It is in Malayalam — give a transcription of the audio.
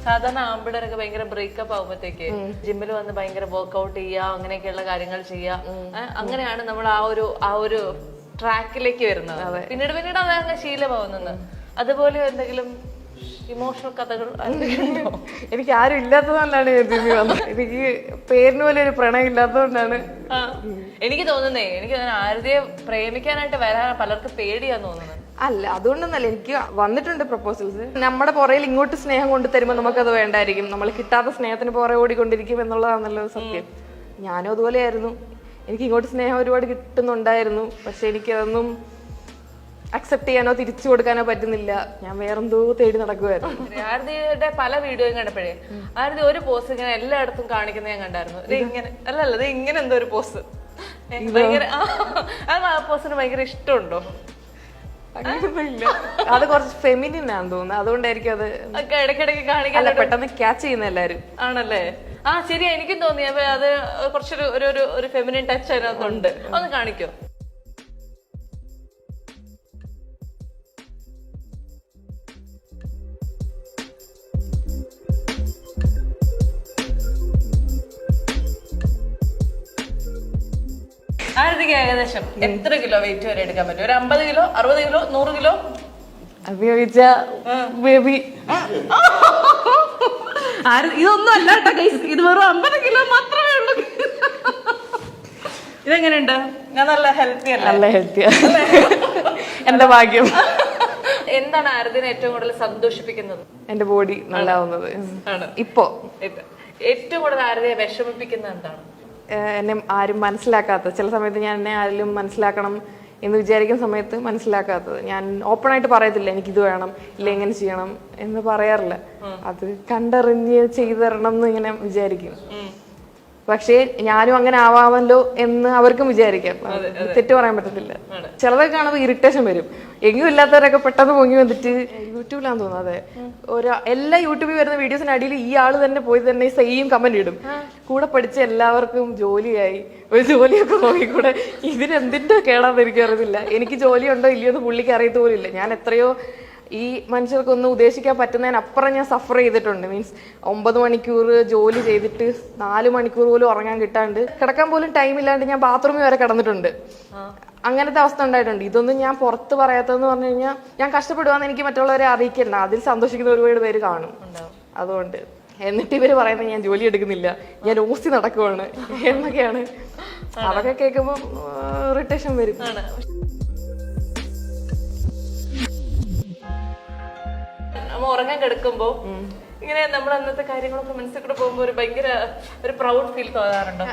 സാധാരണ ആമ്പിടരൊക്കെ ഭയങ്കര ബ്രേക്കപ്പ് ആകുമ്പോഴത്തേക്ക് ജിമ്മിൽ വന്ന് ഭയങ്കര വർക്ക്ഔട്ട് ചെയ്യുക, അങ്ങനെയൊക്കെയുള്ള കാര്യങ്ങൾ ചെയ്യുക. അങ്ങനെയാണ് നമ്മൾ ആ ഒരു ട്രാക്കിലേക്ക് വരുന്നത്. പിന്നീട് അത് അങ്ങ് ശീലമാവുന്നത്. അതുപോലെ എന്തെങ്കിലും ഇമോഷണൽ കഥകൾ എനിക്ക് ആരും ഇല്ലാത്തതുകൊണ്ടാണ് ജിമ്മി വന്നത്. എനിക്ക് പേരിന് പോലെ ഒരു പ്രണയം ഇല്ലാത്തതുകൊണ്ടാണ്. എനിക്ക് തോന്നുന്നേ, എനിക്ക് ആരതിയെ പ്രേമിക്കാനായിട്ട് വരാൻ പലർക്കും പേടിയാന്ന് തോന്നുന്നത്. അല്ല, അതുകൊണ്ടൊന്നല്ല. എനിക്ക് വന്നിട്ടുണ്ട് പ്രപ്പോസൽസ്. നമ്മുടെ പുറയിൽ ഇങ്ങോട്ട് സ്നേഹം കൊണ്ട് തരുമ്പോൾ നമുക്കത് വേണ്ടായിരിക്കും. നമ്മൾ കിട്ടാത്ത സ്നേഹത്തിന് പുറകെ ഓടിക്കൊണ്ടിരിക്കും എന്നുള്ളതാണല്ലോ സത്യം. ഞാനും അതുപോലെയായിരുന്നു. എനിക്ക് ഇങ്ങോട്ട് സ്നേഹം ഒരുപാട് കിട്ടുന്നുണ്ടായിരുന്നു. പക്ഷെ എനിക്കതൊന്നും അക്സെപ്റ്റ് ചെയ്യാനോ തിരിച്ചു കൊടുക്കാനോ പറ്റുന്നില്ല. ഞാൻ വേറെന്തോ തേടി നടക്കുമായിരുന്നു. ആരതിയുടെ പല വീഡിയോയും കണ്ടപ്പോഴേ ആരതി ഒരു പോസ് ഇങ്ങനെ എല്ലായിടത്തും കാണിക്കുന്നത് ഞാൻ കണ്ടായിരുന്നു. ഇത് ഇങ്ങനെ ഇത് ഇങ്ങനെ എന്തോ ഒരു പോസ് ഭയങ്കര ആ പോസിന് ഭയങ്കര ഇഷ്ടമുണ്ടോ? അങ്ങനെയൊന്നുമില്ല. അത് കുറച്ച് ഫെമിനിൻ ആണെന്ന് തോന്നുന്നു. അതുകൊണ്ടായിരിക്കും അത് ഇടയ്ക്കിടയ്ക്ക് കാണിക്കാൻ പെട്ടെന്ന് ക്യാച്ച് ചെയ്യുന്ന എല്ലാരും. ആണല്ലേ? ആ ശരിയാ, എനിക്കും തോന്നി. അപ്പൊ അത് കുറച്ചൊരു ഒരു ഫെമിനിൻ ടച്ച് അതിനകത്തുണ്ട്. ഒന്ന് കാണിക്കോ? ആരതിക്ക് ഏകദേശം എത്ര കിലോ വെയിറ്റ് വരെ എടുക്കാൻ പറ്റും? ഒരു 50 കിലോ, 60 കിലോ, 100 കിലോ? ഉപയോഗിച്ച ബേബി ഇതൊന്നും അല്ല കേട്ടോ ഗൈസ്, ഇത് വെറും 50 കിലോ മാത്രമേ ഉള്ളൂ. ഇതെങ്ങനെയുണ്ട്? ഞാൻ നല്ല ഹെൽത്തി അല്ല? നല്ല ഹെൽത്തിയാ. എന്റെ ഭാഗ്യം. എന്താണ് ആരതിനെ ഏറ്റവും കൂടുതൽ സന്തോഷിപ്പിക്കുന്നത്? എന്റെ ബോഡി നല്ലാവുന്നത്. ഇപ്പോ ഏറ്റവും കൂടുതൽ ആരതിയെ വിഷമിപ്പിക്കുന്നത് എന്താണ്? എന്നെ ആരും മനസ്സിലാക്കാത്തത്. ചില സമയത്ത് ഞാൻ എന്നെ ആരെങ്കിലും മനസ്സിലാക്കണം എന്ന് വിചാരിക്കുന്ന സമയത്ത് മനസ്സിലാക്കാത്തത്. ഞാൻ ഓപ്പൺ ആയിട്ട് പറയത്തില്ല എനിക്കിത് വേണം, ഇല്ല എങ്ങനെ ചെയ്യണം എന്ന് പറയാറില്ല. അത് കണ്ടറിഞ്ഞ് ചെയ്തു തരണം എന്ന് ഇങ്ങനെ വിചാരിക്കും. പക്ഷേ ഞാനും അങ്ങനെ ആവാമല്ലോ എന്ന് അവർക്കും വിചാരിക്കാം. തെറ്റ് പറയാൻ പറ്റത്തില്ല. ചിലതൊക്കെ കാണുമ്പോൾ ഇറിറ്റേഷൻ വരും. എങ്ങും ഇല്ലാത്തവരൊക്കെ പെട്ടെന്ന് പൊങ്ങി വന്നിട്ട് യൂട്യൂബിലാന്ന് തോന്നുന്നു. അതെ, എല്ലാ യൂട്യൂബിൽ വരുന്ന വീഡിയോസിന് അടിയിൽ ഈ ആള് തന്നെ പോയി തന്നെ സെയിം കമന്റ് ഇടും. കൂടെ പഠിച്ച എല്ലാവർക്കും ജോലിയായി, ഒരു ജോലിയൊക്കെ നോക്കിക്കൂടെ. ഇതിനെന്തിന്റെ കേടാന്ന് എനിക്കറിയത്തില്ല. എനിക്ക് ജോലി ഉണ്ടോ ഇല്ലയോ എന്ന് പുള്ളിക്ക് അറിയത്ത് പോലും ഇല്ല. ഞാൻ എത്രയോ ഈ മനുഷ്യർക്കൊന്നും ഉദ്ദേശിക്കാൻ പറ്റുന്നതിനപ്പുറം ഞാൻ സഫർ ചെയ്തിട്ടുണ്ട്. മീൻസ് 9 മണിക്കൂർ ജോലി ചെയ്തിട്ട് 4 മണിക്കൂർ പോലും ഉറങ്ങാൻ കിട്ടാണ്ട്, കിടക്കാൻ പോലും ടൈം ഇല്ലാണ്ട് ഞാൻ ബാത്റൂമിൽ വരെ കിടന്നിട്ടുണ്ട്. അങ്ങനത്തെ അവസ്ഥ ഉണ്ടായിട്ടുണ്ട്. ഇതൊന്നും ഞാൻ പുറത്ത് പറയാത്തതെന്ന് പറഞ്ഞു കഴിഞ്ഞാൽ ഞാൻ കഷ്ടപ്പെടുവാന്ന് എനിക്ക് മറ്റുള്ളവരെ അറിയിക്കണ്ട. അതിൽ സന്തോഷിക്കുന്ന ഒരുപാട് പേര് കാണും. അതുകൊണ്ട് എന്നിട്ട് ഇവര് പറയുന്നത് ഞാൻ ജോലി എടുക്കുന്നില്ല, ഞാൻ ഓസി നടക്കുവാണ് എന്നൊക്കെയാണ്. അതൊക്കെ കേൾക്കുമ്പോൾ ഇറിറ്റേഷൻ വരും. ഉറങ്ങാൻ കിടക്കുമ്പോ ഇങ്ങനെ നമ്മൾ അന്നത്തെ കാര്യങ്ങളൊക്കെ മനസ്സിൽ കൂടെ പോകുമ്പോ ഒരു ഭയങ്കര ഒരു പ്രൗഡ് ഫീൽ തോന്നാറുണ്ടോ?